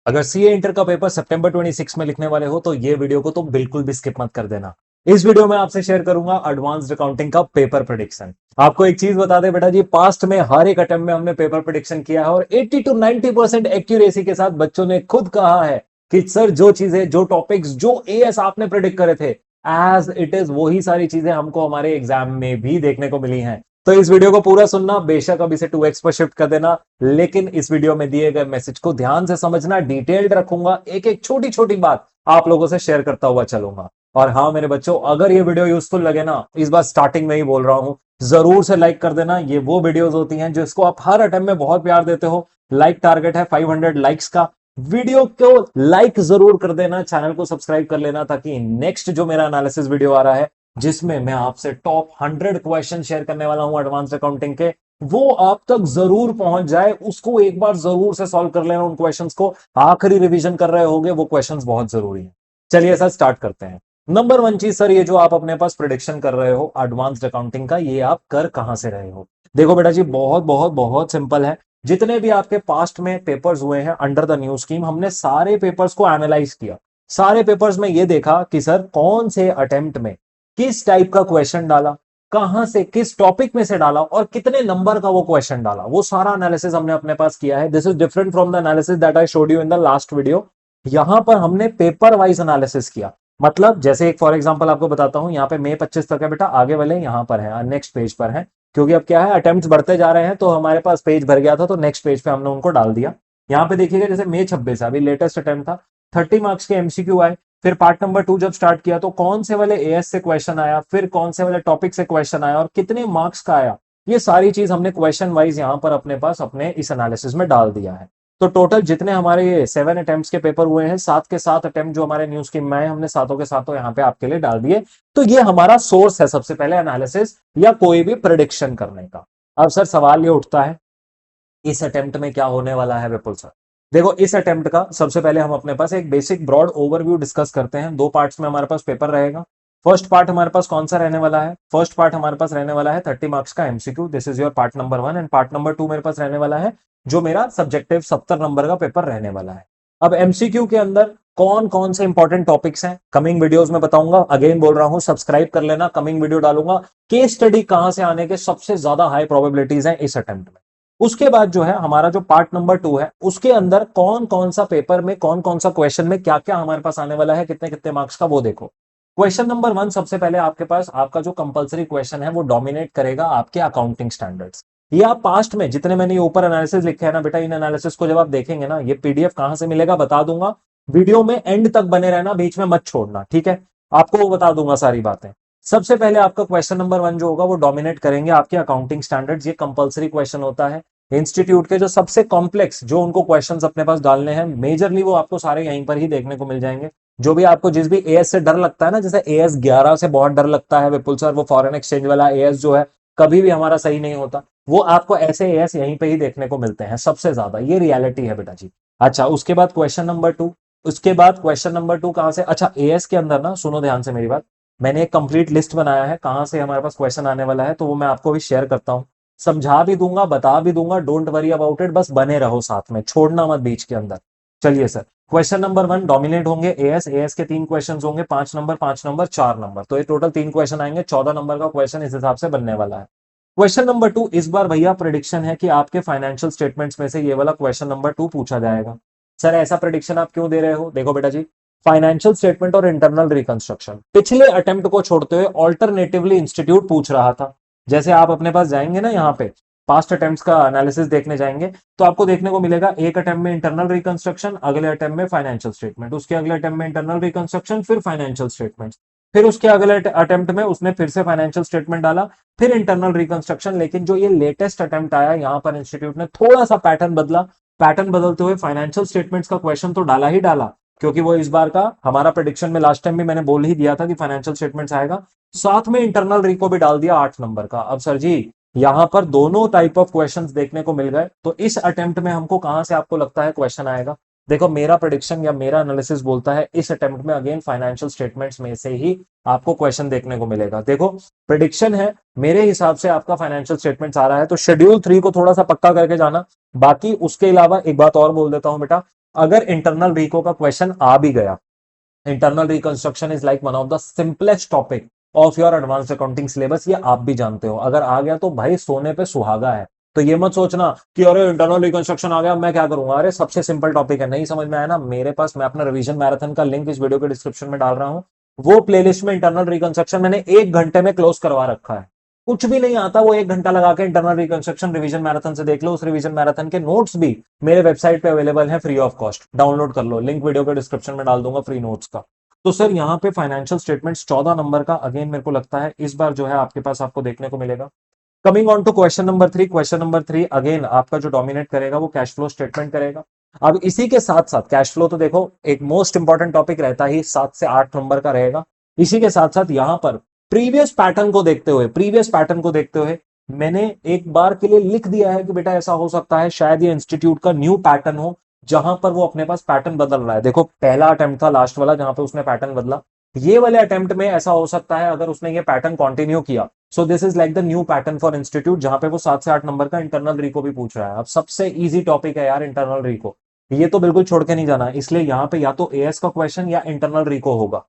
अगर CA inter का paper सितंबर 26 में लिखने वाले हो तो ये वीडियो को तो बिल्कुल भी स्किप मत कर देना। इस वीडियो में आपसे शेयर करूंगा एडवांस्ड अकाउंटिंग का पेपर प्रेडिक्शन। आपको एक चीज बता दे बेटा जी, पास्ट में हर एक अटेम्प्ट में हमने पेपर प्रेडिक्शन किया है और 80 to 90% एक्यूरेसी के साथ बच्चों ने खुद कहा है कि सर जो चीजें, जो टॉपिक्स, जो एएस आपने प्रेडिक्ट करे थे एज इट इज वही सारी चीजें हमको हमारे एग्जाम में भी देखने को मिली हैं। तो इस वीडियो को पूरा सुनना, बेशक अब इसे 2x पर शिफ्ट कर देना, लेकिन इस वीडियो में दिए गए मैसेज को ध्यान से समझना। डिटेल्ड रखूंगा, एक एक छोटी छोटी बात आप लोगों से शेयर करता हुआ चलूंगा। और हाँ मेरे बच्चों, अगर ये वीडियो यूजफुल लगे ना, इस बार स्टार्टिंग में ही बोल रहा हूं, जरूर से लाइक कर देना। ये वो वीडियोस होती हैं जिसको आप हर अटेम्प्ट में बहुत प्यार देते हो। लाइक टारगेट है 500 लाइक्स का। वीडियो को लाइक जरूर कर देना, चैनल को सब्सक्राइब कर लेना, ताकि नेक्स्ट जो मेरा एनालिसिस वीडियो आ रहा है जिसमें मैं आपसे टॉप 100 क्वेश्चन शेयर करने वाला हूं एडवांस अकाउंटिंग के, वो आप तक जरूर पहुंच जाए। उसको एक बार जरूर से सॉल्व कर लेना। उन क्वेश्चंस को आखिरी रिवीजन कर रहे होगे, वो क्वेश्चंस बहुत जरूरी है। चलिए सर स्टार्ट करते हैं। नंबर वन चीज सर, ये जो आप अपने पास प्रिडिक्शन कर रहे हो एडवांस्ड अकाउंटिंग का, ये आप कर कहां से रहे हो? देखो बेटा जी, बहुत बहुत बहुत सिंपल है। जितने भी आपके पास्ट में पेपर्स हुए हैं अंडर द न्यू स्कीम, हमने सारे पेपर्स को एनालाइज किया। सारे पेपर्स में ये देखा कि सर कौन से अटेम्प्ट में किस टाइप का क्वेश्चन डाला, कहां से, किस टॉपिक में से डाला और कितने नंबर का वो क्वेश्चन डाला, वो सारा एनालिसिस हमने अपने पास किया है। This is different from the analysis that I showed you in the last video. यहां पर हमने पेपर वाइज एनालिसिस किया। मतलब जैसे एक फॉर एग्जांपल आपको बताता हूं, यहाँ पे मई 25 तक है बेटा, आगे वाले यहां पर है, नेक्स्ट पेज पर है। क्योंकि अब क्या है, अटेम्प्ट्स बढ़ते जा रहे हैं तो हमारे पास पेज भर गया था, तो नेक्स्ट पेज पे हमने उनको डाल दिया। यहाँ पे देखिएगा जैसे मई 26 अभी लेटेस्ट अटेम्प्ट था, 30 मार्क्स के एमसीक्यू आए। फिर पार्ट नंबर 2 जब स्टार्ट किया तो कौन से वाले एएस से क्वेश्चन आया, फिर कौन से वाले टॉपिक से क्वेश्चन आया और कितने मार्क्स का आया, ये सारी चीज हमने क्वेश्चन वाइज यहां पर अपने पास अपने इस एनालिसिस में डाल दिया है। तो टोटल जितने हमारे ये 7 अटेम्प्ट्स के पेपर हुए हैं, 7 के 7 अटेम्प्ट जो हमारे न्यू स्कीम में आए, हमने सातों के सातों यहाँ पे आपके लिए डाल दिए। तो ये हमारा सोर्स है सबसे पहले एनालिसिस या कोई भी प्रिडिक्शन करने का। अब सर सवाल ये उठता है, इस अटेम्प्ट में क्या होने वाला है विपुल सर? देखो इस अटेम्प्ट का सबसे पहले हम अपने पास एक बेसिक ब्रॉड ओवरव्यू डिस्कस करते हैं। 2 पार्ट्स में हमारे पास पेपर रहेगा। फर्स्ट पार्ट हमारे पास कौन सा रहने वाला है? फर्स्ट पार्ट हमारे पास रहने वाला है 30 मार्क्स का MCQ. This is your part number 1 and part number 2 मेरे पास रहने वाला है जो मेरा सब्जेक्टिव 70 नंबर का पेपर रहने वाला है। अब एमसीक्यू के अंदर कौन कौन से इंपॉर्टेंट टॉपिक्स हैं, कमिंग वीडियोस में बताऊंगा। अगेन बोल रहा हूं, सब्सक्राइब कर लेना, कमिंग वीडियो डालूंगा। केस स्टडी कहां से आने के सबसे ज्यादा हाई प्रोबेबिलिटीज हैं इस अटेम्प्ट में। उसके बाद जो है हमारा जो पार्ट नंबर 2 है, उसके अंदर कौन कौन सा पेपर में, कौन कौन सा क्वेश्चन में क्या क्या हमारे पास आने वाला है, कितने कितने मार्क्स का, वो देखो। क्वेश्चन नंबर 1 सबसे पहले आपके पास आपका जो कंपलसरी क्वेश्चन है वो डोमिनेट करेगा आपके अकाउंटिंग स्टैंडर्ड्स। ये आप पास्ट में जितने मैंने ऊपर एनालिसिस लिखे हैं ना बेटा, इन एनालिसिस को जब आप देखेंगे ना, ये पीडीएफ कहां से मिलेगा बता दूंगा। वीडियो में एंड तक बने रहना, बीच में मत छोड़ना, ठीक है? आपको वो बता दूंगा सारी बातें। सबसे पहले आपका क्वेश्चन नंबर 1 जो होगा वो डोमिनेट करेंगे आपके अकाउंटिंग स्टैंडर्ड्स। ये कंपलसरी क्वेश्चन होता है इंस्टीट्यूट के जो सबसे कॉम्प्लेक्स जो उनको क्वेश्चंस अपने पास डालने हैं, मेजरली वो आपको सारे यहीं पर ही देखने को मिल जाएंगे। जो भी आपको जिस भी एएस से डर लगता है ना, जैसे एएस 11 से बहुत डर लगता है विपुल सर, वो फॉरेन एक्सचेंज वाला एएस जो है कभी भी हमारा सही नहीं होता, वो आपको ऐसे एएस यहीं पे ही देखने को मिलते हैं सबसे ज्यादा। ये रियलिटी है बेटा जी। अच्छा, उसके बाद क्वेश्चन नंबर 2, उसके बाद क्वेश्चन नंबर 2 कहां से? अच्छा, एएस के अंदर ना, सुनो ध्यान से मेरी बात, मैंने एक कंप्लीट लिस्ट बनाया है कहां से हमारे पास क्वेश्चन आने वाला है, तो वो मैं आपको भी शेयर करता हूं। समझा भी दूंगा, बता भी दूंगा, डोंट वरी अबाउट इट, बस बने रहो साथ में, छोड़ना मत बीच के अंदर। चलिए सर, क्वेश्चन नंबर 1 डोमिनेट होंगे एएस। एएस के 3 क्वेश्चन होंगे, 5 नंबर, 5 नंबर, 4 नंबर, तो ये टोटल 3 क्वेश्चन आएंगे। 14 नंबर का क्वेश्चन इस हिसाब से बनने वाला है। क्वेश्चन नंबर 2 इस बार भैया प्रेडिक्शन है कि आपके फाइनेंशियल स्टेटमेंट्स में से ये वाला क्वेश्चन नंबर 2 पूछा जाएगा। सर ऐसा प्रेडिक्शन आप क्यों दे रहे हो? देखो बेटा जी, फाइनेंशियल स्टेटमेंट और इंटरनल रिकंस्ट्रक्शन पिछले अटेम्प्ट को छोड़ते हुए ऑल्टरनेटिवली इंस्टीट्यूट पूछ रहा था। जैसे आप अपने पास जाएंगे ना, यहाँ पे पास्ट अटेम्प्ट्स का एनालिसिस देखने जाएंगे तो आपको देखने को मिलेगा एक अटेम्प्ट में इंटरनल रिकंस्ट्रक्शन, अगले अटेम्प्ट में फाइनेंशियल स्टेटमेंट, उसके अगले अटेम्प्ट में इंटरनल रिकंस्ट्रक्शन, फिर फाइनेंशियल स्टेटमेंट, फिर उसके अगले अटेम्प्ट में उसने फिर से फाइनेंशियल स्टेटमेंट डाला, फिर इंटरनल रिकंस्ट्रक्शन। लेकिन जो ये लेटेस्ट अटेम्प्ट आया, यहाँ पर इंस्टीट्यूट ने थोड़ा सा पैटर्न बदला। पैटर्न बदलते हुए फाइनेंशियल स्टेटमेंट्स का क्वेश्चन तो डाला ही डाला, क्योंकि वो इस बार का हमारा प्रेडिक्शन में लास्ट टाइम भी मैंने बोल ही दिया था कि फाइनेंशियल स्टेटमेंट्स आएगा। साथ में इंटरनल रिको भी डाल दिया 8 नंबर का। अब सर जी, यहां पर दोनों टाइप ऑफ क्वेश्चंस देखने को मिल गए, तो इस अटेम्प्ट में हमको कहां से आपको लगता है क्वेश्चन आएगा? देखो मेरा प्रेडिक्शन या मेरा एनालिसिस बोलता है इस अटेम्प्ट में अगेन फाइनेंशियल स्टेटमेंट्स में से ही आपको क्वेश्चन देखने को मिलेगा। देखो प्रेडिक्शन है, मेरे हिसाब से आपका फाइनेंशियल स्टेटमेंट्स आ रहा है, तो शेड्यूल 3 को थोड़ा सा पक्का करके जाना। बाकी उसके अलावा एक बात और बोल देता हूं बेटा, अगर इंटरनल रिको का क्वेश्चन आ भी गया, internal reconstruction is like one of the simplest topic of your advance accounting syllabus, ये आप भी जानते हो। अगर आ गया तो भाई सोने पे सुहागा है। तो ये मत सोचना कि अरे इंटरनल रिकंस्ट्रक्शन आ गया मैं क्या करूंगा, अरे सबसे सिंपल टॉपिक है, नहीं समझ में आया ना, मेरे पास, मैं अपना रिवीजन मैराथन का लिंक इस वीडियो के डिस्क्रिप्शन में डाल रहा हूं। वो प्लेलिस्ट में इंटरनल रिकंस्ट्रक्शन मैंने 1 घंटे में क्लोज करवा रखा है। कुछ भी नहीं आता, वो 1 घंटा लगा के इंटरनल रिकंस्ट्रक्शन रिवीजन मैराथन से देख लो। उस रिवीजन मैराथन के नोट्स भी मेरे वेबसाइट पे अवेलेबल है फ्री ऑफ कॉस्ट, डाउनलोड कर लो, लिंक वीडियो के डिस्क्रिप्शन में डाल दूंगा फ्री नोट्स का। तो सर यहाँ पे फाइनेंशियल स्टेटमेंट्स 14 नंबर का अगेन मेरे को लगता है इस बार जो है आपके पास आपको देखने को मिलेगा। Coming on to question number 3, question number 3 again आपका जो डोमिनेट करेगा वो कैश फ्लो स्टेटमेंट करेगा। अब इसी के साथ साथ कैश फ्लो तो देखो एक मोस्ट इंपॉर्टेंट टॉपिक रहता ही, 7 से 8 नंबर का रहेगा। इसी के साथ साथ यहां पर प्रीवियस पैटर्न को देखते हुए, मैंने एक बार के लिए लिख दिया है कि बेटा ऐसा हो सकता है शायद ये इंस्टीट्यूट का न्यू पैटर्न हो जहां पर वो अपने पास पैटर्न बदल रहा है। देखो पहला अटेम्प्ट था लास्ट वाला जहां पे उसने पैटर्न बदला, ये वाले अटेम्प्ट में ऐसा हो सकता है अगर उसने ये पैटर्न कंटिन्यू किया। So this is like the new pattern for institute, जहां पे वो 7 से 8 नंबर का इंटरनल रिको भी पूछ रहा है। अब सबसे इजी टॉपिक है यार इंटरनल रिको, ये तो बिल्कुल छोड़ के नहीं जाना, इसलिए यहां पे या तो एएस का क्वेश्चन या इंटरनल रिको होगा।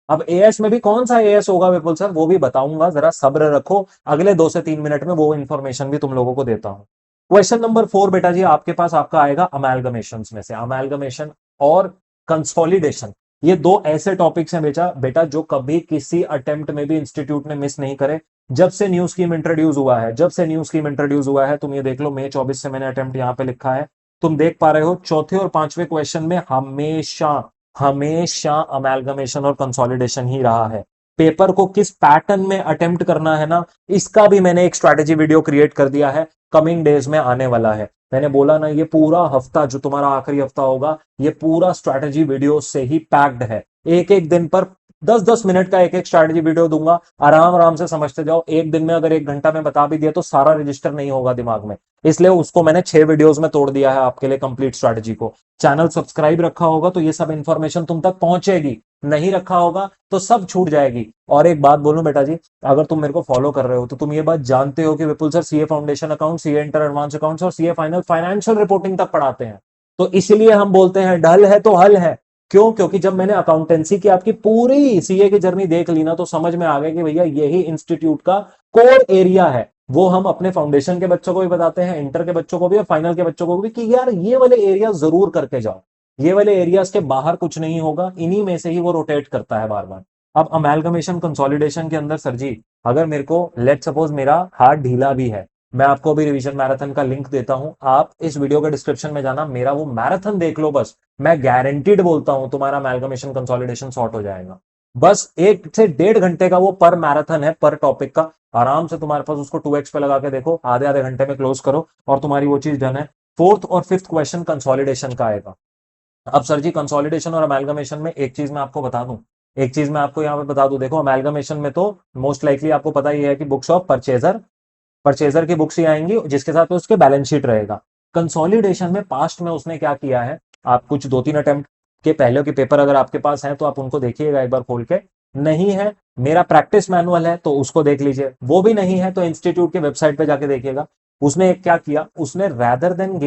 अब एएस में भी कौन सा एएस होगा विपुल सर, वो भी बताऊंगा, जरा सब्र रखो, अगले 2 से 3 मिनट में वो इंफॉर्मेशन भी तुम लोगों को देता हूं। क्वेश्चन नंबर 4 बेटा जी आपके पास आपका आएगा अमेलगमेशन में से, अमेलगमेशन और कंसोलिडेशन। ये दो ऐसे टॉपिक्स हैं बेटा बेटा जो कभी किसी अटेम्प्ट में भी इंस्टीट्यूट ने मिस नहीं करे। जब से न्यू स्कीम इंट्रोड्यूस हुआ है, तुम ये देख लो मई 24 से मैंने अटेम्प्ट यहां पे लिखा है, तुम देख पा रहे हो चौथे और पांचवें क्वेश्चन में हमेशा हमेशा अमेलगमेशन और कंसोलिडेशन ही रहा है। पेपर को किस पैटर्न में अटेम्प्ट करना है ना, इसका भी मैंने एक स्ट्रैटेजी वीडियो क्रिएट कर दिया है, कमिंग डेज में आने वाला है। मैंने बोला ना ये पूरा हफ्ता जो तुम्हारा आखिरी हफ्ता होगा, ये पूरा स्ट्रैटेजी वीडियो से ही पैक्ड है। एक एक दिन पर 10-10 मिनट का एक एक स्ट्रैटेजी वीडियो दूंगा, आराम आराम से समझते जाओ। एक दिन में अगर 1 घंटा में बता भी दिया तो सारा रजिस्टर नहीं होगा दिमाग में, इसलिए उसको मैंने 6 वीडियोस में तोड़ दिया है आपके लिए कंप्लीट स्ट्रैटेजी को। चैनल सब्सक्राइब रखा होगा तो ये सब इंफॉर्मेशन तुम तक पहुंचेगी, नहीं रखा होगा तो सब छूट जाएगी। और एक बात बोलूं बेटा जी, अगर तुम मेरे को फॉलो कर रहे हो तो तुम ये बात जानते हो कि Vipul sir CA foundation account, CA inter advance accounts और सीए फाइनल फाइनेंशियल रिपोर्टिंग तक पढ़ाते हैं। तो इसलिए हम बोलते हैं ढल है तो हल है। क्यों? क्योंकि जब मैंने अकाउंटेंसी की आपकी पूरी सीए की जर्नी देख ली ना, तो समझ में आ गया कि भैया यही इंस्टीट्यूट का कोर एरिया है। वो हम अपने फाउंडेशन के बच्चों को भी बताते हैं, इंटर के बच्चों को भी और फाइनल के बच्चों को भी, कि यार ये वाले एरिया जरूर करके जाओ, ये वाले एरियाज के बाहर कुछ नहीं होगा, इन्हीं में से ही वो रोटेट करता है बार बार। अब अमेलगमेशन कंसोलिडेशन के अंदर सर जी, अगर मेरे को लेट सपोज मेरा हाथ ढीला भी है, मैं आपको अभी रिवीजन मैराथन का लिंक देता हूं, आप इस वीडियो के डिस्क्रिप्शन में जाना, मेरा वो मैराथन देख लो बस, मैं गारंटीड बोलता हूं तुम्हारा अमेलगमेशन कंसोलिडेशन सॉर्ट हो जाएगा। बस 1 से 1.5 घंटे का वो पर मैराथन है, पर टॉपिक का, आराम से तुम्हारे पास उसको 2x पे लगा के देखो, आधे आधे घंटे में क्लोज करो और तुम्हारी वो चीज डन है। फोर्थ और फिफ्थ क्वेश्चन कंसोलिडेशन का आएगा। अब सर जी कंसोलिडेशन और अमेलगमेशन में एक चीज मैं आपको बता दूं, एक चीज मैं आपको यहाँ पे बता दूं, देखो अमेलगमेशन में तो मोस्ट लाइकली आपको पता ही है कि बुक्स ऑफ परचेजर, परचेजर की बुक्स ही आएंगी जिसके साथ में उसके बैलेंस शीट रहेगा। कंसोलिडेशन में पास्ट में उसने क्या किया है, आप कुछ 2-3 अटेम्प्ट के पहले के पेपर अगर आपके पास हैं तो आप उनको देखिएगा एक बार खोल के, नहीं है मेरा प्रैक्टिस मैनुअल है तो उसको देख लीजिए, वो भी नहीं है तो इंस्टीट्यूट के वेबसाइट पे जाके देखिएगा। उसने क्या किया, उसने रादर देन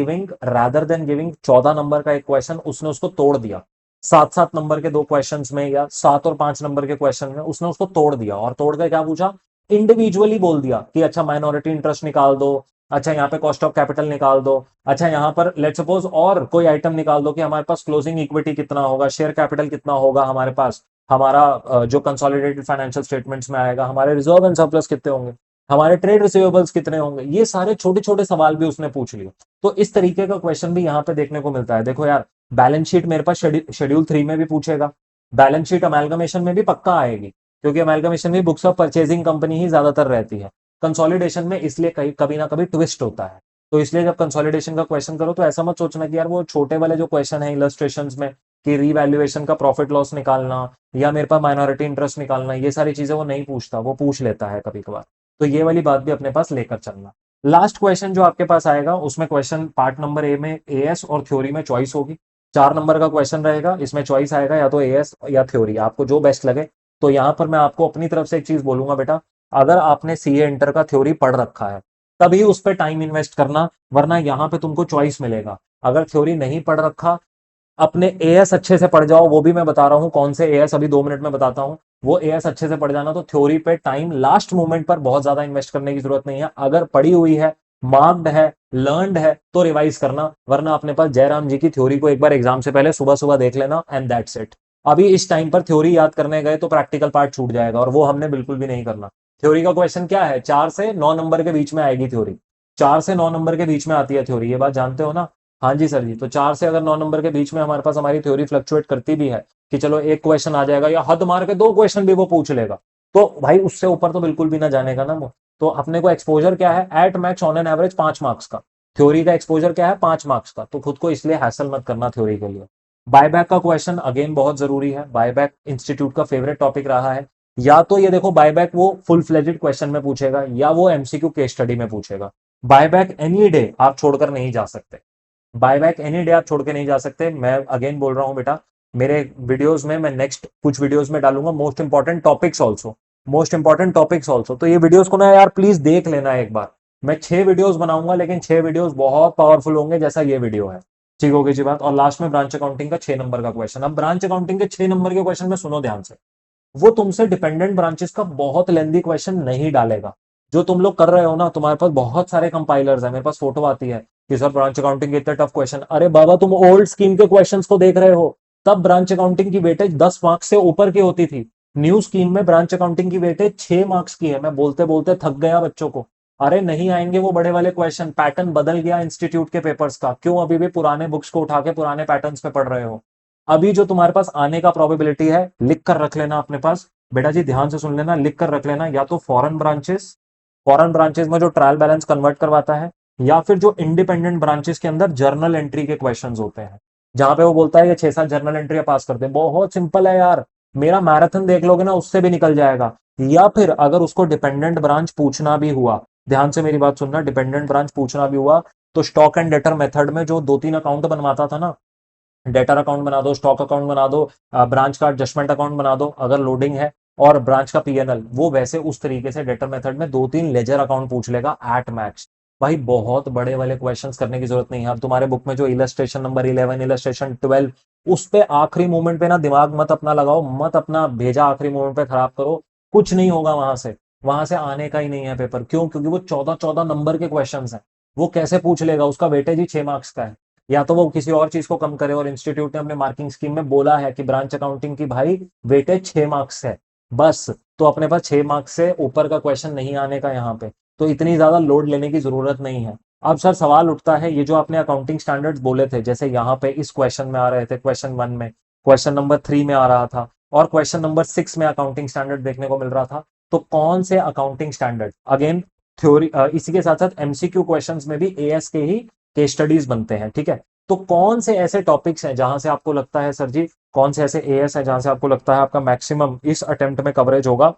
गिविंग 14 नंबर का एक क्वेश्चन उसने उसको तोड़ दिया, 7-7 नंबर के 2 क्वेश्चंस में या 7 और 5 नंबर के क्वेश्चन में उसने उसको तोड़ दिया, और तोड़ कर क्या पूछा, इंडिविजुअली बोल दिया कि अच्छा माइनॉरिटी इंटरेस्ट निकाल दो, अच्छा यहाँ पे कॉस्ट ऑफ कैपिटल निकाल दो, अच्छा यहाँ पर लेट सपोज और कोई आइटम निकाल दो कि हमारे पास क्लोजिंग इक्विटी कितना होगा, शेयर कैपिटल कितना होगा हमारे पास, हमारा जो कंसोलिडेटेड फाइनेंशियल स्टेटमेंट्स में आएगा, हमारे रिजर्व एंड सरप्लस कितने होंगे, हमारे ट्रेड रिसीवेबल्स कितने होंगे, ये सारे छोटे छोटे सवाल भी उसने पूछ लिए। तो इस तरीके का क्वेश्चन भी यहाँ पे देखने को मिलता है। देखो यार बैलेंस शीट मेरे पास शेड्यूल 3 में भी पूछेगा, बैलेंस शीट अमेलगमेशन में भी पक्का आएगी, क्योंकि अमेलगमेशन में बुक्स ऑफ परचेजिंग कंपनी ही ज्यादातर रहती है। कंसोलिडेशन में इसलिए कहीं कभी ना कभी ट्विस्ट होता है, तो इसलिए जब कंसोलिडेशन का क्वेश्चन करो तो ऐसा मत सोचना कि यार वो छोटे वाले जो क्वेश्चन है इलस्ट्रेशंस में कि रीवैल्यूएशन का प्रॉफिट लॉस निकालना या मेरे पास माइनॉरिटी इंटरेस्ट निकालना, ये सारी चीजें वो नहीं पूछता, वो पूछ लेता है कभी कभार। तो ये वाली बात भी अपने पास लेकर चलना। लास्ट क्वेश्चन जो आपके पास आएगा उसमें क्वेश्चन पार्ट नंबर ए में एएस और थ्योरी में चॉइस होगी, 4 नंबर का क्वेश्चन रहेगा, इसमें चॉइस आएगा या तो एएस या थ्योरी, आपको जो बेस्ट लगे। तो यहां पर मैं आपको अपनी तरफ से एक चीज बोलूंगा बेटा, अगर आपने सीए इंटर का थ्योरी पढ़ रखा है तभी उस पर टाइम इन्वेस्ट करना, वरना यहां पे तुमको चॉइस मिलेगा। अगर थ्योरी नहीं पढ़ रखा अपने एएस अच्छे से पढ़ जाओ, वो भी मैं बता रहा हूं कौन से एएस, अभी 2 मिनट में बताता हूं। वो एएस अच्छे से पढ़ जाना, तो थ्योरी पे टाइम लास्ट मोमेंट पर बहुत ज्यादा इन्वेस्ट करने की जरूरत नहीं है। अगर पढ़ी हुई है, मार्क्ड है, लर्नड है, तो रिवाइज करना, वरना अपने पास जयराम जी की थ्योरी को एक बार एग्जाम से पहले सुबह सुबह देख लेना एंड दैट्स इट। अभी इस टाइम पर थ्योरी याद करने गए तो प्रैक्टिकल पार्ट छूट जाएगा, और वो हमने बिल्कुल भी नहीं करना। थ्योरी का क्वेश्चन क्या है, 4 से 9 नंबर के बीच में आएगी थ्योरी। 4 से 9 नंबर के बीच में आती है थ्योरी, ये बात जानते हो ना? हाँ जी सर जी। तो 4 से अगर 9 नंबर के बीच में हमारे पास हमारी थ्योरी फ्लक्चुएट करती भी है कि चलो एक क्वेश्चन आ जाएगा, या हद मार के 2 क्वेश्चन भी वो पूछ लेगा, तो भाई उससे ऊपर तो बिल्कुल भी ना जाने का ना वो। तो अपने को एक्सपोजर क्या है, at max on an average 5 marks का। थ्योरी का एक्सपोजर क्या है, 5 मार्क्स का। तो खुद को इसलिए हैसल मत करना थ्योरी के लिए। बायबैक का क्वेश्चन अगेन बहुत जरूरी है। बायबैक इंस्टीट्यूट का फेवरेट टॉपिक रहा है। या तो ये देखो, बायबैक वो फुल फ्लेजेड क्वेश्चन में पूछेगा, या वो एमसीक्यू केस स्टडी में पूछेगा। बायबैक एनी डे आप छोड़कर नहीं जा सकते। बायबैक एनी डे आप छोड़ के नहीं जा सकते। मैं अगेन बोल रहा हूं बेटा, मेरे वीडियोस में, मैं नेक्स्ट कुछ वीडियोस में डालूंगा most important topics also, most important topics also. तो ये वीडियोस को ना यार प्लीज देख लेना एक बार। मैं 6 वीडियोस बनाऊंगा, लेकिन 6 वीडियोस बहुत पावरफुल होंगे, जैसा ये वीडियो है। ठीक होगी जी बात। और लास्ट में ब्रांच अकाउंटिंग का 6 नंबर का क्वेश्चन। अब ब्रांच अकाउंटिंग के 6 नंबर के क्वेश्चन में सुनो ध्यान से, वो तुमसे डिपेंडेंट ब्रांचेस का बहुत लेंदी क्वेश्चन नहीं डालेगा। जो तुम लोग कर रहे हो ना, तुम्हारे पास बहुत सारे कंपाइलर्स है, मेरे पास फोटो आती है कि सर ब्रांच अकाउंटिंग के इतने टफ क्वेश्चन। अरे बाबा, तुम ओल्ड स्कीम के क्वेश्चंस को देख रहे हो, तब ब्रांच अकाउंटिंग की वेटेज 10 मार्क्स से ऊपर की होती थी। न्यू स्कीम में ब्रांच अकाउंटिंग की वेटेज 6 मार्क्स की है। मैं बोलते बोलते थक गया बच्चों को। अरे नहीं आएंगे वो बड़े वाले क्वेश्चन, पैटर्न बदल गया इंस्टीट्यूट के पेपर्स का। क्यों अभी भी पुराने बुक्स को उठा के पुराने पैटर्न्स पे पढ़ रहे हो? अभी जो तुम्हारे पास आने का प्रोबेबिलिटी है, लिख कर रख लेना अपने पास। बेटा जी ध्यान से सुन लेना, लिख कर रख लेना। या तो फॉरेन ब्रांचेस में जो ट्रायल बैलेंस कन्वर्ट करवाता है, या फिर जो इंडिपेंडेंट ब्रांचेस के अंदर जर्नल एंट्री के क्वेश्चंस होते हैं, जहां पे वो बोलता है ये 6-7 जर्नल एंट्री पास करते हैं। बहुत सिंपल है यार, मेरा मैराथन देख लोगे ना, उससे भी निकल जाएगा। या फिर अगर उसको डिपेंडेंट ब्रांच पूछना भी हुआ, ध्यान से मेरी बात सुनना, डिपेंडेंट ब्रांच पूछना भी हुआ, तो स्टॉक एंड डेटर मेथड में जो 2-3 अकाउंट बनवाता था ना, डेटर अकाउंट बना दो, स्टॉक अकाउंट बना दो, ब्रांच का एडजस्टमेंट अकाउंट बना दो अगर लोडिंग है, और ब्रांच का पीएनएल, वो वैसे उस तरीके से डेटर मेथड में 2-3 लेजर अकाउंट पूछ लेगा एट मैक्स। भाई बहुत बड़े वाले क्वेश्चंस करने की जरूरत नहीं है। अब तुम्हारे बुक में जो इलस्ट्रेशन नंबर 11, इलस्ट्रेशन 12, उस पे आखिरी मोमेंट पे ना दिमाग मत अपना लगाओ, मत अपना भेजा आखिरी मोमेंट पे खराब करो। कुछ नहीं होगा वहां से आने का ही नहीं है पेपर। क्यों? क्योंकि वो 14-14 नंबर के क्वेश्चन है। वो कैसे पूछ लेगा? उसका वेटेज ही 6 मार्क्स का है। या तो वो किसी और चीज को कम करे, और इंस्टीट्यूट ने अपने मार्किंग स्कीम में बोला है कि ब्रांच अकाउंटिंग की भाई वेटेज 6 मार्क्स है बस। तो अपने पास 6 मार्क्स से ऊपर का क्वेश्चन नहीं आने का यहाँ पे, तो इतनी ज्यादा लोड लेने की जरूरत नहीं है। अब सर सवाल उठता है, ये जो आपने अकाउंटिंग स्टैंडर्ड्स बोले थे, जैसे यहाँ पे इस क्वेश्चन में आ रहे थे, क्वेश्चन 1 में, क्वेश्चन नंबर 3 में आ रहा था, और क्वेश्चन नंबर 6 में अकाउंटिंग स्टैंडर्ड देखने को मिल रहा था। तो कौन से अकाउंटिंग स्टैंडर्ड, अगेन थ्योरी, इसी के साथ साथ एमसीक्यू क्वेश्चंस में भी एएस के ही केस स्टडीज बनते हैं, ठीक है? तो कौन से ऐसे टॉपिक्स हैं जहां से आपको लगता है सर जी, कौन से ऐसे एएस है जहां से आपको लगता है आपका मैक्सिमम इस अटेम्प्ट में कवरेज होगा?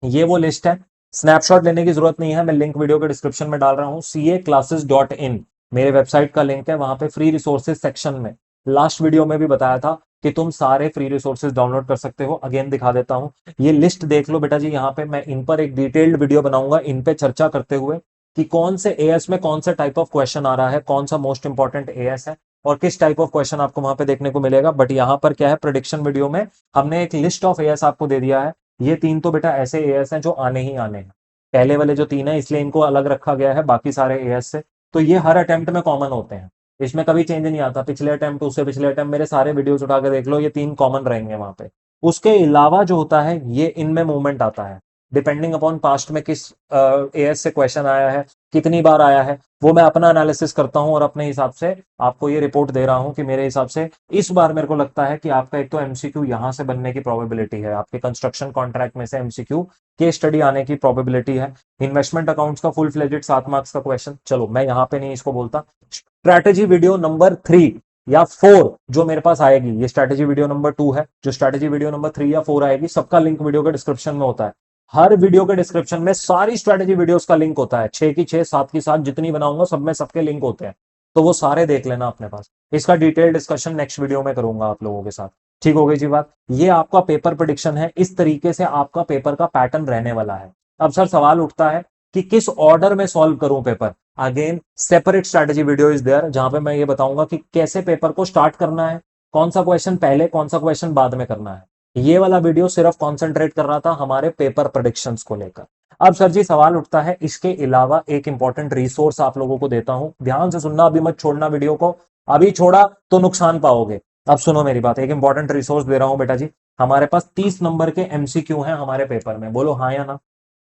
ये वो लिस्ट है। स्नैपशॉट लेने की जरूरत नहीं है, मैं लिंक वीडियो के डिस्क्रिप्शन में डाल रहा हूं। caclasses.in मेरे वेबसाइट का लिंक है, वहां पे फ्री रिसोर्सेज सेक्शन में लास्ट वीडियो में भी बताया था कि तुम सारे फ्री रिसोर्सेज डाउनलोड कर सकते हो। अगेन दिखा देता हूं, ये लिस्ट देख लो बेटा जी। यहाँ पे मैं इन पर एक डिटेल्ड वीडियो बनाऊंगा, इन पे चर्चा करते हुए कि कौन से एएस में कौन सा टाइप ऑफ क्वेश्चन आ रहा है, कौन सा मोस्ट इंपॉर्टेंट एएस है, और किस टाइप ऑफ क्वेश्चन आपको वहां पे देखने को मिलेगा। बट यहाँ पर क्या है, प्रोडिक्शन वीडियो में हमने एक लिस्ट ऑफ एएस आपको दे दिया है। ये 3 तो बेटा ऐसे एएस हैं जो आने ही आने हैं। पहले वाले जो 3 है, इसलिए इनको अलग रखा गया है बाकी सारे एएस से। तो ये हर अटेम्प्ट में कॉमन होते हैं, इसमें कभी चेंज नहीं आता। पिछले अटेम्प्ट, उससे पिछले अटेम्प्ट, मेरे सारे वीडियोस उठा के देख लो, ये 3 कॉमन रहेंगे वहां पे। उसके अलावा जो होता है, ये इनमें मूवमेंट आता है डिपेंडिंग अपॉन पास्ट में किस एएस से क्वेश्चन आया है, कितनी बार आया है, वो मैं अपना एनालिसिस करता हूं और अपने हिसाब से आपको ये रिपोर्ट दे रहा हूं कि मेरे हिसाब से इस बार मेरे को लगता है कि आपका एक तो एमसीक्यू यहां से बनने की प्रोबेबिलिटी है, आपके कंस्ट्रक्शन कॉन्ट्रैक्ट में से एमसीक्यू केस स्टडी आने की प्रोबेबिलिटी है। इन्वेस्टमेंट अकाउंट्स का फुल फ्लेजेड 7 मार्क्स का क्वेश्चन, चलो मैं यहां पे नहीं इसको बोलता। स्ट्रैटेजी वीडियो नंबर 3 या 4 जो मेरे पास आएगी, ये स्ट्रैटेजी वीडियो नंबर 2 है, जो स्ट्रैटेजी वीडियो नंबर 3 या 4 आएगी, सबका लिंक वीडियो के डिस्क्रिप्शन में होता है। हर वीडियो के डिस्क्रिप्शन में सारी स्ट्रैटेजी वीडियोस का लिंक होता है, 6 की 6, 7 की 7, जितनी बनाऊंगा सब में सबके लिंक होते हैं। तो वो सारे देख लेना अपने पास। इसका डिटेल डिस्कशन नेक्स्ट वीडियो में करूंगा आप लोगों के साथ। ठीक हो गई जी बात। ये आपका पेपर प्रेडिक्शन है, इस तरीके से आपका पेपर का पैटर्न रहने वाला है। अब सर सवाल उठता है कि किस ऑर्डर में सॉल्व करूं paper. Again separate strategy video is there, जहां पे मैं ये बताऊंगा कि कैसे पेपर को स्टार्ट करना है, कौन सा क्वेश्चन पहले कौन सा क्वेश्चन बाद में करना है। ये वाला वीडियो सिर्फ कॉन्सेंट्रेट कर रहा था हमारे पेपर प्रेडिक्शंस को लेकर। अब सर जी सवाल उठता है, इसके अलावा एक इंपॉर्टेंट रिसोर्स आप लोगों को देता हूं, ध्यान से सुनना, अभी मत छोड़ना वीडियो को, अभी छोड़ा तो नुकसान पाओगे। अब सुनो मेरी बात, एक इंपॉर्टेंट रिसोर्स दे रहा हूं बेटा जी। हमारे पास 30 नंबर के एमसीक्यू हैं हमारे पेपर में, बोलो हाँ या ना,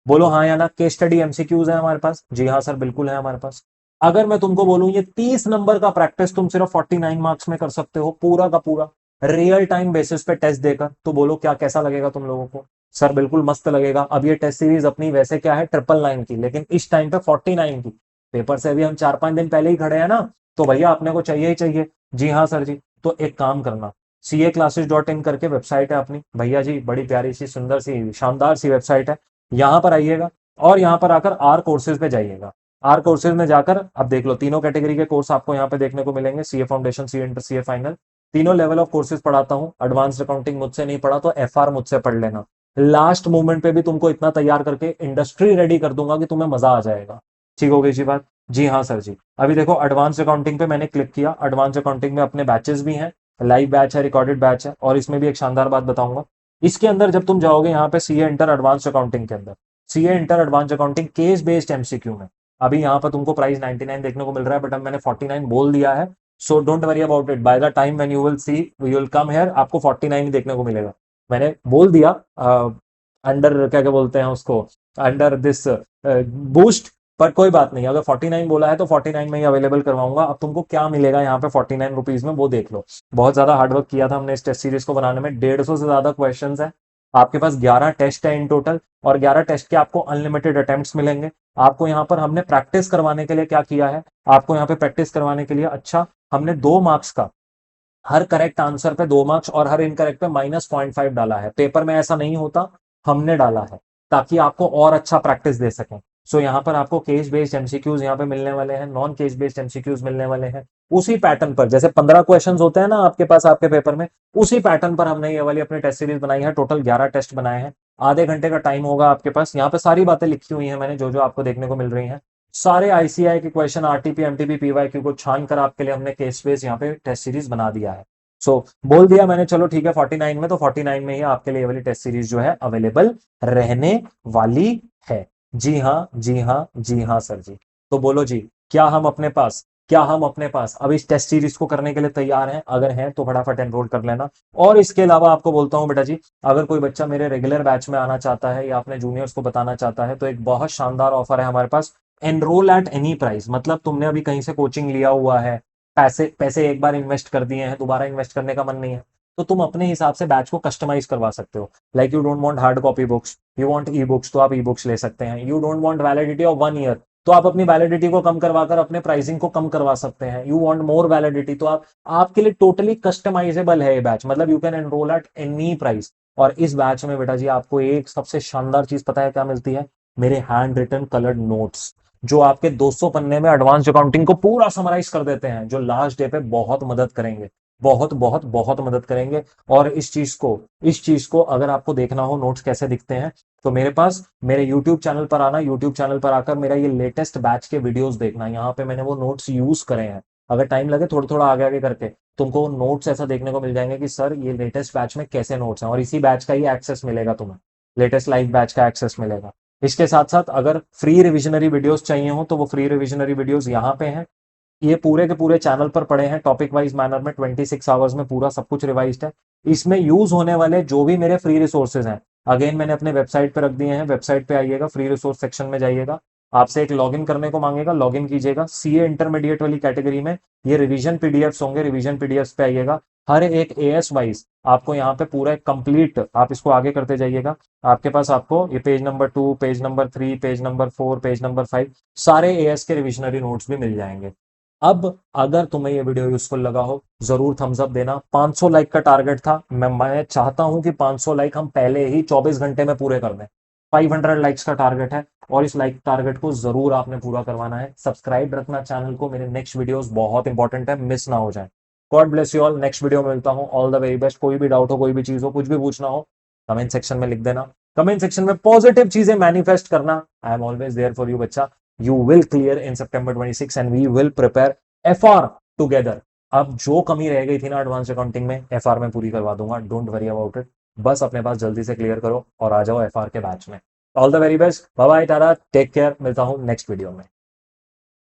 बोलो हाँ या ना। केस स्टडी एमसीक्यूज है हमारे पास, जी हाँ सर बिल्कुल है हमारे पास। अगर मैं तुमको बोलूं ये 30 नंबर का प्रैक्टिस तुम सिर्फ 49 मार्क्स में कर सकते हो, पूरा का पूरा रियल टाइम बेसिस पे टेस्ट देकर, तो बोलो क्या कैसा लगेगा तुम लोगों को। सर बिल्कुल मस्त लगेगा। अब ये टेस्ट सीरीज अपनी वैसे क्या है 999 की, लेकिन इस टाइम पे 49 की। पेपर से अभी हम 4-5 दिन पहले ही खड़े हैं ना, तो भैया अपने को चाहिए ही चाहिए। जी हाँ सर जी। तो एक काम करना, CAclasses.in करके वेबसाइट है अपनी भैया जी, बड़ी प्यारी सी सुंदर सी शानदार सी वेबसाइट है। यहां पर आइएगा और यहां पर आकर आर कोर्सेज पे जाइएगा। आर कोर्सेज में जाकर अब देख लो, तीनों कैटेगरी के कोर्स आपको यहाँ पे देखने को मिलेंगे, CA foundation, CA inter, CA final, तीनों लेवल ऑफ कोर्सेज पढ़ाता हूँ। एडवांस अकाउंटिंग मुझसे नहीं पढ़ा तो एफआर मुझसे पढ़ लेना। लास्ट मोमेंट पे भी तुमको इतना तैयार करके इंडस्ट्री रेडी कर दूंगा कि तुम्हें मजा आ जाएगा। ठीक हो गई जी बात। जी हाँ सर जी। अभी देखो एडवांस अकाउंटिंग पे मैंने क्लिक किया, एडवांस अकाउंटिंग में अपने बैचेस भी हैं, लाइव बैच है, रिकॉर्डेड बैच है, और इसमें भी एक शानदार बात बताऊंगा। इसके अंदर जब तुम जाओगे यहाँ पे सीए इंटर एडवांस अकाउंटिंग के अंदर, CA inter advance accounting case based MCQ में, अभी यहाँ पर तुमको प्राइस 99 देखने को मिल रहा है, बट अब मैंने 49 बोल दिया है। So don't worry about it, by the time when you will see you will come here, आपको 49 ही देखने को मिलेगा। मैंने बोल दिया अंडर क्या क्या बोलते हैं उसको, अंडर दिस बूस्ट। पर कोई बात नहीं, अगर 49 बोला है तो 49 में ही अवेलेबल करवाऊंगा। अब तुमको क्या मिलेगा यहाँ पे 49 रुपीज में वो देख लो। बहुत ज्यादा हार्डवर्क किया था हमने इस टेस्ट सीरीज को बनाने में, 150 से ज्यादा क्वेश्चन है। आपके पास 11 टेस्ट है इन टोटल, और 11 टेस्ट के आपको अनलिमिटेड अटेम्प्ट्स मिलेंगे। आपको यहाँ पर हमने प्रैक्टिस करवाने के लिए क्या किया है, आपको यहाँ पे प्रैक्टिस करवाने के लिए, अच्छा हमने 2 मार्क्स का, हर करेक्ट आंसर पे 2 मार्क्स और हर इनकरेक्ट पे -0.5 डाला है। पेपर में ऐसा नहीं होता, हमने डाला है ताकि आपको और अच्छा प्रैक्टिस दे सकें। सो यहाँ पर आपको केस बेस्ड एमसीक्यूज यहाँ पे मिलने वाले हैं, नॉन केस बेस्ड एमसीक्यूज मिलने वाले हैं। उसी पैटर्न पर, जैसे 15 क्वेश्चंस होते हैं ना आपके पास आपके पेपर में, उसी पैटर्न पर हमने ये वाली अपनी टेस्ट सीरीज बनाई है। टोटल 11 टेस्ट बनाए हैं, आधे घंटे का टाइम होगा आपके पास। यहाँ पे सारी बातें लिखी हुई है मैंने, जो जो आपको देखने को मिल रही है। सारे आईसीआई के क्वेश्चन, आरटीपी, एमटीपी, पीवाईक्यू को छान कर आपके लिए हमने केस बेस्ड यहाँ पे टेस्ट सीरीज बना दिया है। सो बोल दिया मैंने, चलो ठीक है 49 में, तो 49 में ही आपके लिए ये वाली टेस्ट सीरीज जो है अवेलेबल रहने वाली है। जी हाँ जी हाँ जी हाँ सर जी। तो बोलो जी, क्या हम अपने पास अब इस टेस्ट सीरीज को करने के लिए तैयार हैं? अगर हैं तो फटाफट एनरोल कर लेना। और इसके अलावा आपको बोलता हूं बेटा जी, अगर कोई बच्चा मेरे रेगुलर बैच में आना चाहता है या अपने जूनियर्स को बताना चाहता है, तो एक बहुत शानदार ऑफर है हमारे पास, एनरोल एट एनी प्राइस। मतलब तुमने अभी कहीं से कोचिंग लिया हुआ है, पैसे पैसे एक बार इन्वेस्ट कर दिए हैं, दोबारा इन्वेस्ट करने का मन नहीं है, तो तुम अपने हिसाब से बैच को कस्टमाइज करवा सकते हो। Like you don't want hard copy books, you want e books, तो आप ई बुक्स ले सकते हैं। You don't want validity of 1 year, तो आप अपनी वैलिडिटी को कम करवाकर अपने प्राइसिंग को कम करवा सकते हैं। यू वांट मोर वैलिडिटी, तो आप, आपके लिए टोटली कस्टमाइजेबल है ये बैच, मतलब you can enrol at any price. और इस बैच में बेटा जी आपको एक सबसे शानदार चीज पता है क्या मिलती है? मेरे हैंड रिटन कलर्ड नोट्स, जो आपके 200 पन्ने में एडवांस अकाउंटिंग को पूरा समराइज कर देते हैं, जो लास्ट डे पे बहुत मदद करेंगे, बहुत बहुत बहुत मदद करेंगे। और इस चीज को अगर आपको देखना हो नोट्स कैसे दिखते हैं, तो मेरे पास मेरे YouTube चैनल पर आना, YouTube चैनल पर आकर मेरा ये लेटेस्ट बैच के वीडियोस देखना। यहाँ पे मैंने वो नोट्स यूज करे हैं। अगर टाइम लगे थोड़ा थोड़ा आगे आगे करके तुमको नोट्स ऐसा देखने को मिल जाएंगे कि सर ये लेटेस्ट बैच में कैसे नोट्स हैं, और इसी बैच का ही एक्सेस मिलेगा तुम्हें, लेटेस्ट लाइव बैच का एक्सेस मिलेगा। इसके साथ साथ अगर फ्री रिविजनरी वीडियोस चाहिए हो तो वो फ्री रिविजनरी वीडियोस यहाँ पे हैं। ये पूरे के पूरे चैनल पर पड़े हैं, टॉपिक वाइज मैनर में 26 आवर्स में पूरा सब कुछ रिवाइज्ड है। इसमें यूज होने वाले जो भी मेरे फ्री रिसोर्सेज हैं, अगेन मैंने अपने वेबसाइट पर रख दिए हैं। वेबसाइट पे आइएगा, फ्री रिसोर्स सेक्शन में जाइएगा, आपसे एक लॉगिन करने को मांगेगा, लॉगिन कीजिएगा। सीए इंटरमीडिएट वाली कैटेगरी में ये रिवीजन पीडीएफ्स होंगे, रिवीजन पीडीएफ्स पे आइएगा। हर एक एएस वाइज आपको यहाँ पे पूरा कंप्लीट, आप इसको आगे करते जाइएगा, आपके पास आपको ये page number 2, page number 3, page number 4, page number 5 सारे एएस के रिविजनरी नोट्स भी मिल जाएंगे। अब अगर तुम्हें ये वीडियो यूजफुल लगा हो, जरूर थम्स अप देना। 500 लाइक का टारगेट था, मैं चाहता हूं कि 500 लाइक हम पहले ही 24 घंटे में पूरे कर दें। 500 लाइक्स का टारगेट है, और इस लाइक टारगेट को जरूर आपने पूरा करवाना है। सब्सक्राइब रखना चैनल को, मेरे नेक्स्ट वीडियोस बहुत इंपॉर्टेंट है, मिस ना हो जाए। God bless you all, next video में मिलता हूं, ऑल द वेरी बेस्ट। कोई भी डाउट हो, कोई भी चीज हो, कुछ भी पूछना हो, कमेंट सेक्शन में लिख देना। कमेंट सेक्शन में पॉजिटिव चीजें मैनिफेस्ट करना, I am always there for you बच्चा। You will clear in September 26 and we will prepare FR together. अब जो कमी रह गई थी ना एडवांस अकाउंटिंग में एफआर में पूरी करवा दूंगा, डोंट वरी अबाउट इट। बस अपने पास जल्दी से क्लियर करो और आ जाओ एफआर के बैच में। All the very best, bye bye, tata, take care, मिलता हूं नेक्स्ट वीडियो में।